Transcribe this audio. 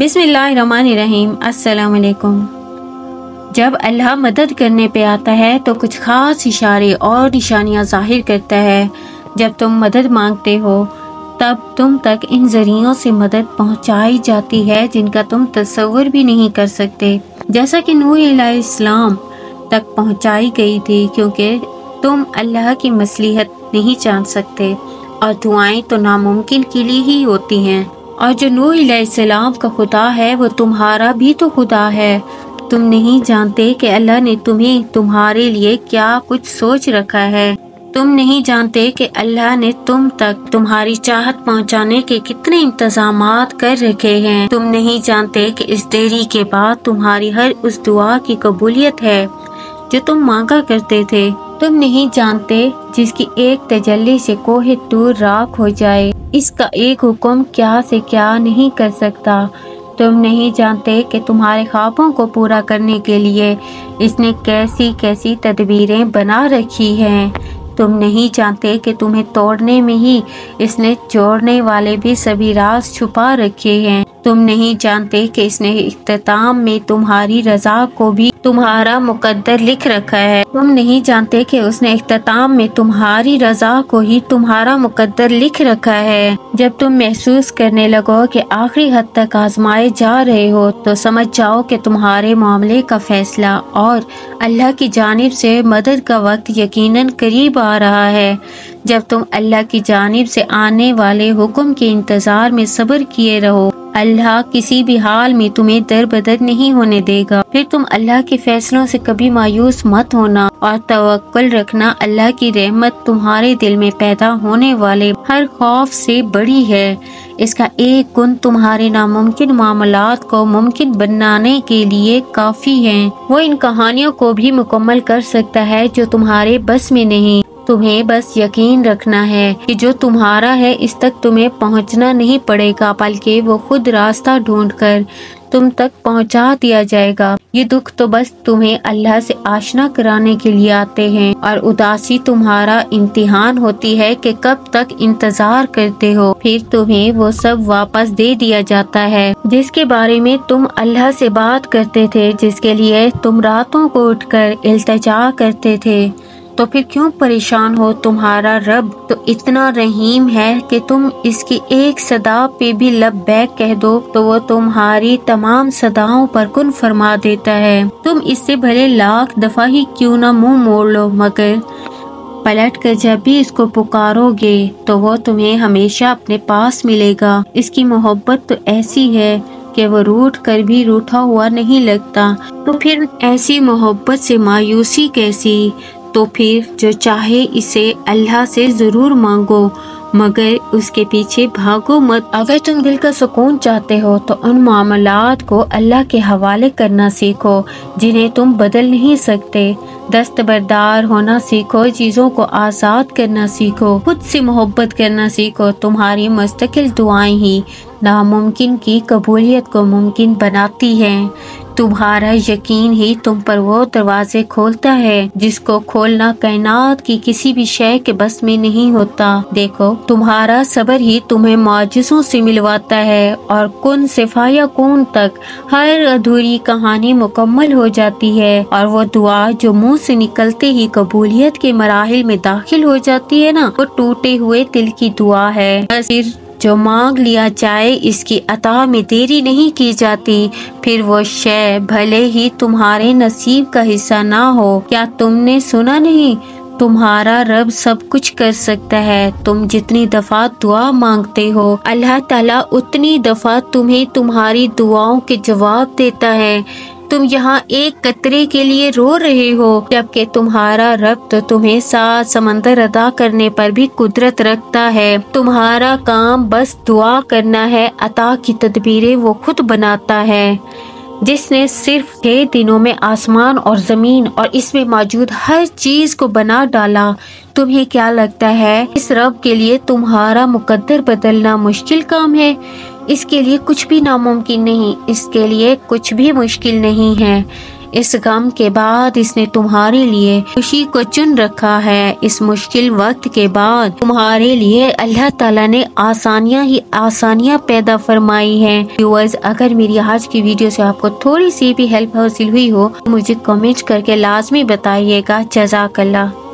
بسم اللہ الرحمن الرحیم۔ السلام علیکم۔ جب اللہ مدد کرنے پہ آتا ہے تو کچھ خاص اشارے اور نشانیاں ظاہر کرتا ہے۔ جب تم مدد مانگتے ہو تب تم تک ان ذریعوں سے مدد پہنچائی جاتی ہے جن کا تم تصور بھی نہیں کر سکتے، جیسا کہ نوح علیہ السلام تک پہنچائی گئی تھی، کیونکہ تم اللہ کی مصلحت نہیں جان سکتے اور دعائیں تو ناممکن کے لیے ہی ہوتی ہیں۔ اور جو نوح علیہ السلام کا خدا ہے وہ تمہارا بھی تو خدا ہے۔ تم نہیں جانتے کہ اللہ نے تمہارے لیے کیا کچھ سوچ رکھا ہے۔ تم نہیں جانتے کہ اللہ نے تم تک تمہاری چاہت پہنچانے کے کتنے انتظامات کر رکھے ہیں۔ تم نہیں جانتے کہ اس دیری کے بعد تمہاری ہر اس دعا کی قبولیت ہے جو تم مانگا کرتے تھے۔ تم نہیں جانتے جس کی ایک تجلی سے کوہ طور راکھ ہو جائے، اس کا ایک حکم کیا سے کیا نہیں کر سکتا۔ تم نہیں جانتے کہ تمہارے خوابوں کو پورا کرنے کے لیے اس نے کیسی کیسی تدبیریں بنا رکھی ہیں۔ تم نہیں جانتے کہ تمہیں توڑنے میں ہی اس نے جوڑنے والے بھی سبھی راز چھپا رکھے ہیں۔ تم نہیں جانتے کہ اس نے اختتام میں تمہاری رضا کو بھی تمہارا مقدر لکھ رکھا ہے۔ تم نہیں جانتے کہ اس نے اختتام میں تمہاری رضا کو ہی تمہارا مقدر لکھ رکھا ہے۔ جب تم محسوس کرنے لگو کہ آخری حد تک آزمائے جا رہے ہو تو سمجھ جاؤ کہ تمہارے معاملے کا فیصلہ اور اللہ کی جانب سے مدد کا وقت یقیناً قریب آ رہا ہے۔ جب تم اللہ کی جانب سے آنے والے حکم کے انتظار میں صبر کیے رہو، اللہ کسی بھی حال میں تمہیں دربدر نہیں ہونے دے گا۔ پھر تم اللہ کے فیصلوں سے کبھی مایوس مت ہونا اور توکل رکھنا، اللہ کی رحمت تمہارے دل میں پیدا ہونے والے ہر خوف سے بڑی ہے۔ اس کا ایک گن تمہارے ناممکن معاملات کو ممکن بنانے کے لیے کافی ہے۔ وہ ان کہانیوں کو بھی مکمل کر سکتا ہے جو تمہارے بس میں نہیں۔ تمہیں بس یقین رکھنا ہے کہ جو تمہارا ہے اس تک تمہیں پہنچنا نہیں پڑے گا، بلکہ وہ خود راستہ ڈھونڈ کر تم تک پہنچا دیا جائے گا۔ یہ دکھ تو بس تمہیں اللہ سے آشنا کرانے کے لیے آتے ہیں، اور اداسی تمہارا امتحان ہوتی ہے کہ کب تک انتظار کرتے ہو۔ پھر تمہیں وہ سب واپس دے دیا جاتا ہے جس کے بارے میں تم اللہ سے بات کرتے تھے، جس کے لیے تم راتوں کو اٹھ کر التجا کرتے تھے۔ تو پھر کیوں پریشان ہو؟ تمہارا رب تو اتنا رحیم ہے کہ تم اس کی ایک صدا پہ بھی لبیک کہہ دو تو وہ تمہاری تمام صداؤں پر کن فرما دیتا ہے۔ تم اس سے بھلے لاکھ دفعہ ہی کیوں نہ منہ موڑ لو، مگر پلٹ کر جب بھی اس کو پکارو گے تو وہ تمہیں ہمیشہ اپنے پاس ملے گا۔ اس کی محبت تو ایسی ہے کہ وہ روٹھ کر بھی روٹھا ہوا نہیں لگتا۔ تو پھر ایسی محبت سے مایوسی کیسی؟ تو پھر جو چاہے اسے اللہ سے ضرور مانگو، مگر اس کے پیچھے بھاگو مت۔ اگر تم دل کا سکون چاہتے ہو تو ان معاملات کو اللہ کے حوالے کرنا سیکھو جنہیں تم بدل نہیں سکتے۔ دستبردار ہونا سیکھو، چیزوں کو آزاد کرنا سیکھو، خود سے محبت کرنا سیکھو۔ تمہاری مستقل دعائیں ہی ناممکن کی قبولیت کو ممکن بناتی ہیں۔ تمہارا یقین ہی تم پر وہ دروازے کھولتا ہے جس کو کھولنا کائنات کی کسی بھی شے کے بس میں نہیں ہوتا۔ دیکھو، تمہارا صبر ہی تمہیں معجزوں سے ملواتا ہے، اور کن سے فیکون تک ہر ادھوری کہانی مکمل ہو جاتی ہے، اور وہ دعا جو منہ سے نکلتے ہی قبولیت کے مراحل میں داخل ہو جاتی ہے نا، وہ ٹوٹے ہوئے دل کی دعا ہے۔ پھر جو مانگ لیا جائے اس کی عطا میں دیری نہیں کی جاتی، پھر وہ شے بھلے ہی تمہارے نصیب کا حصہ نہ ہو۔ کیا تم نے سنا نہیں؟ تمہارا رب سب کچھ کر سکتا ہے۔ تم جتنی دفعہ دعا مانگتے ہو اللہ تعالیٰ اتنی دفعہ تمہیں تمہاری دعاؤں کے جواب دیتا ہے۔ تم یہاں ایک قطرے کے لیے رو رہے ہو، جبکہ تمہارا رب تو تمہیں 7 سمندر ادا کرنے پر بھی قدرت رکھتا ہے۔ تمہارا کام بس دعا کرنا ہے، عطا کی تدبیریں وہ خود بناتا ہے۔ جس نے صرف 6 دنوں میں آسمان اور زمین اور اس میں موجود ہر چیز کو بنا ڈالا، تمہیں کیا لگتا ہے اس رب کے لیے تمہارا مقدر بدلنا مشکل کام ہے؟ اس کے لیے کچھ بھی ناممکن نہیں، اس کے لیے کچھ بھی مشکل نہیں ہے۔ اس غم کے بعد اس نے تمہارے لیے خوشی کو چن رکھا ہے۔ اس مشکل وقت کے بعد تمہارے لیے اللہ تعالیٰ نے آسانیاں ہی آسانیاں پیدا فرمائی ہیں۔ ویورز، اگر میری آج کی ویڈیو سے آپ کو تھوڑی سی بھی ہیلپ حاصل ہوئی ہو تو مجھے کمنٹ کر کے لازمی بتائیے گا۔ جزاک اللہ۔